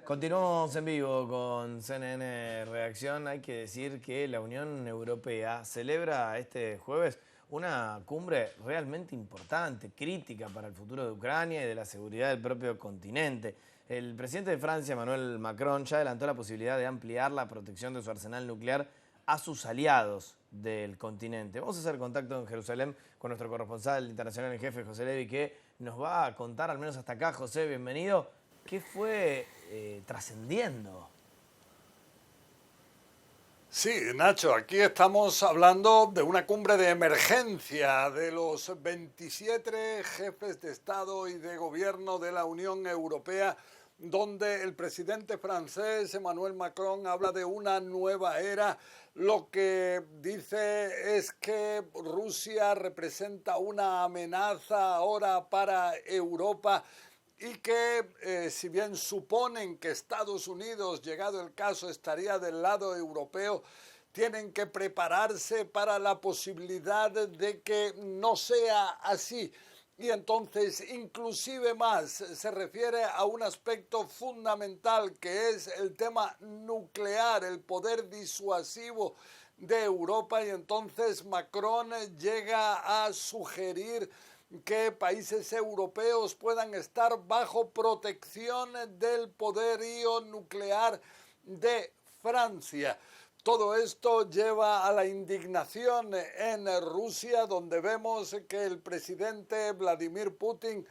Continuamos en vivo con CNN Reacción. Hay que decir que la Unión Europea celebra este jueves una cumbre realmente importante, crítica para el futuro de Ucrania y de la seguridad del propio continente. El presidente de Francia, Emmanuel Macron, ya adelantó la posibilidad de ampliar la protección de su arsenal nuclear a sus aliados del continente. Vamos a hacer contacto en Jerusalén con nuestro corresponsal internacional en jefe, José Levi, que nos va a contar, al menos hasta acá. José, bienvenido. ¿Qué fue trascendiendo? Sí, Nacho, aquí estamos hablando de una cumbre de emergencia de los 27 jefes de Estado y de Gobierno de la Unión Europea, donde el presidente francés Emmanuel Macron habla de una nueva era. Lo que dice es que Rusia representa una amenaza ahora para Europa y que si bien suponen que Estados Unidos, llegado el caso, estaría del lado europeo, tienen que prepararse para la posibilidad de que no sea así. Y entonces, inclusive más, se refiere a un aspecto fundamental que es el tema nuclear, el poder disuasivo de Europa, y entonces Macron llega a sugerir que países europeos puedan estar bajo protección del poderío nuclear de Francia. Todo esto lleva a la indignación en Rusia, donde vemos que el presidente Vladimir Putin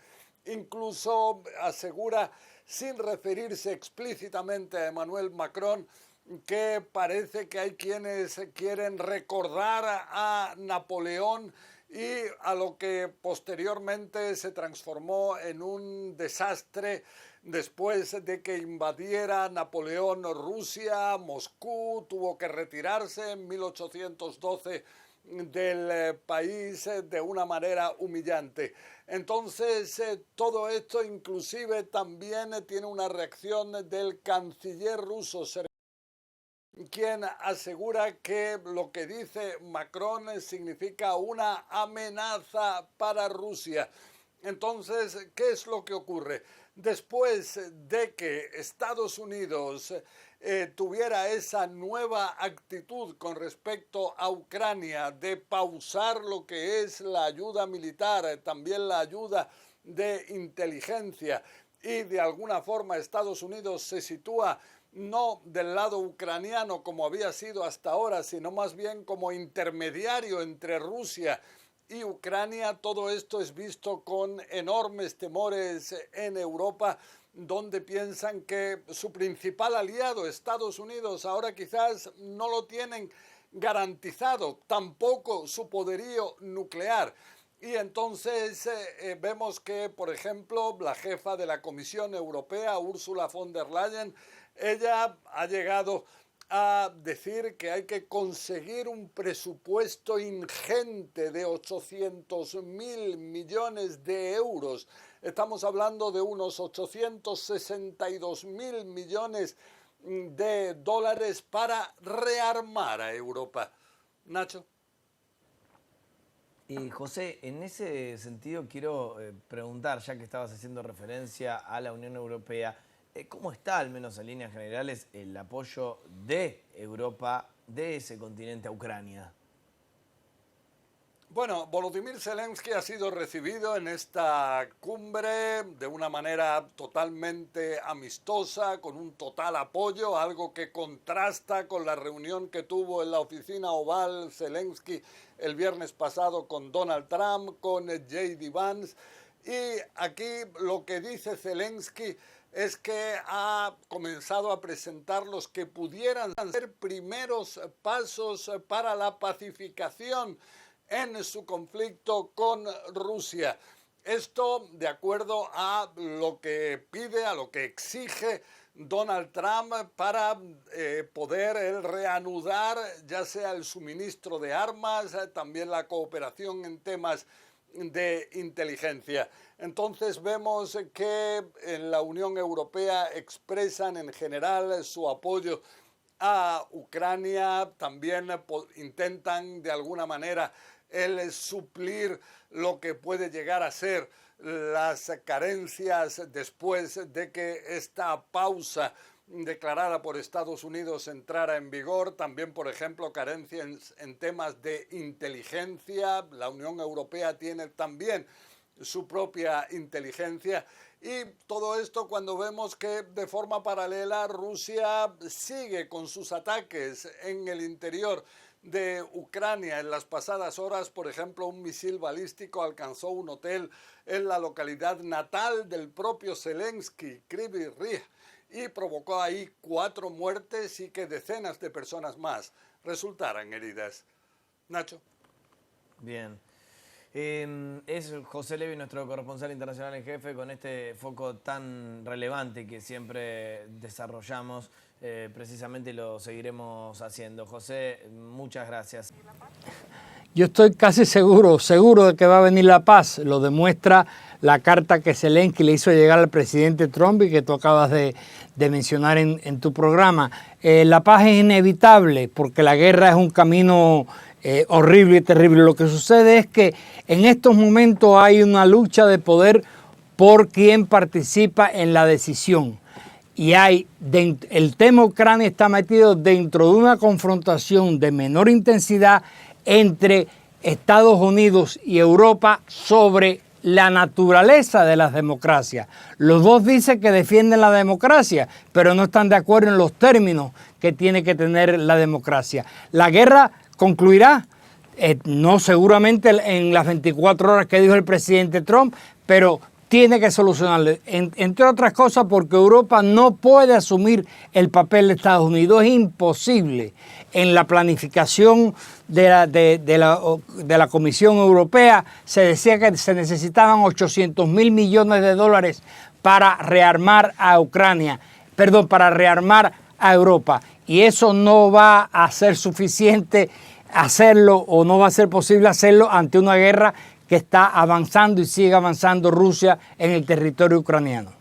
incluso asegura, sin referirse explícitamente a Emmanuel Macron, que parece que hay quienes quieren recordar a Napoleón y a lo que posteriormente se transformó en un desastre después de que invadiera Napoleón Rusia. Moscú tuvo que retirarse en 1812 del país de una manera humillante. Entonces, todo esto inclusive también tiene una reacción del canciller ruso, quien asegura que lo que dice Macron significa una amenaza para Rusia. Entonces, ¿qué es lo que ocurre? Después de que Estados Unidos tuviera esa nueva actitud con respecto a Ucrania de pausar lo que es la ayuda militar, también la ayuda de inteligencia, y de alguna forma Estados Unidos se sitúa no del lado ucraniano como había sido hasta ahora, sino más bien como intermediario entre Rusia y Ucrania. Todo esto es visto con enormes temores en Europa, donde piensan que su principal aliado, Estados Unidos, ahora quizás no lo tienen garantizado, tampoco su poderío nuclear. Y entonces vemos que, por ejemplo, la jefa de la Comisión Europea, Ursula von der Leyen, ella ha llegado a decir que hay que conseguir un presupuesto ingente de 800.000 millones de euros. Estamos hablando de unos 862.000 millones de dólares para rearmar a Europa. Nacho. Y José, en ese sentido quiero preguntar, ya que estabas haciendo referencia a la Unión Europea, ¿cómo está, al menos en líneas generales, el apoyo de Europa, de ese continente a Ucrania? Bueno, Volodymyr Zelensky ha sido recibido en esta cumbre de una manera totalmente amistosa, con un total apoyo, algo que contrasta con la reunión que tuvo en la oficina oval Zelensky el viernes pasado con Donald Trump, con J.D. Vance. Y aquí lo que dice Zelensky es que ha comenzado a presentar los que pudieran ser primeros pasos para la pacificación en su conflicto con Rusia. Esto de acuerdo a lo que pide, a lo que exige Donald Trump para poder reanudar ya sea el suministro de armas, también la cooperación en temas de inteligencia. Entonces vemos que en la Unión Europea expresan en general su apoyo a Ucrania, también intentan de alguna manera el suplir lo que puede llegar a ser las carencias después de que esta pausa declarada por Estados Unidos entrara en vigor. También, por ejemplo, carencias en temas de inteligencia. La Unión Europea tiene también su propia inteligencia. Y todo esto cuando vemos que de forma paralela Rusia sigue con sus ataques en el interior de Ucrania. En las pasadas horas, por ejemplo, un misil balístico alcanzó un hotel en la localidad natal del propio Zelensky, Kryvyi Rih, y provocó ahí 4 muertes y que decenas de personas más resultaran heridas. Nacho. Bien. Es José Levi, nuestro corresponsal internacional en jefe, con este foco tan relevante que siempre desarrollamos. Precisamente lo seguiremos haciendo. José, muchas gracias. Yo estoy casi seguro de que va a venir la paz. Lo demuestra la carta que Zelensky le hizo llegar al presidente Trump y que tú acabas de mencionar en tu programa. La paz es inevitable porque la guerra es un camino horrible y terrible. Lo que sucede es que en estos momentos hay una lucha de poder por quien participa en la decisión. Y el tema Ucrania está metido dentro de una confrontación de menor intensidad entre Estados Unidos y Europa sobre la naturaleza de las democracias. Los dos dicen que defienden la democracia, pero no están de acuerdo en los términos que tiene que tener la democracia. La guerra concluirá, no seguramente en las 24 horas que dijo el presidente Trump, pero tiene que solucionarlo, entre otras cosas porque Europa no puede asumir el papel de Estados Unidos. Es imposible. En la planificación de la Comisión Europea se decía que se necesitaban 800.000 millones de dólares para rearmar a Ucrania, para rearmar a Europa. Y eso no va a ser suficiente hacerlo, o no va a ser posible hacerlo ante una guerra que está avanzando y sigue avanzando Rusia en el territorio ucraniano.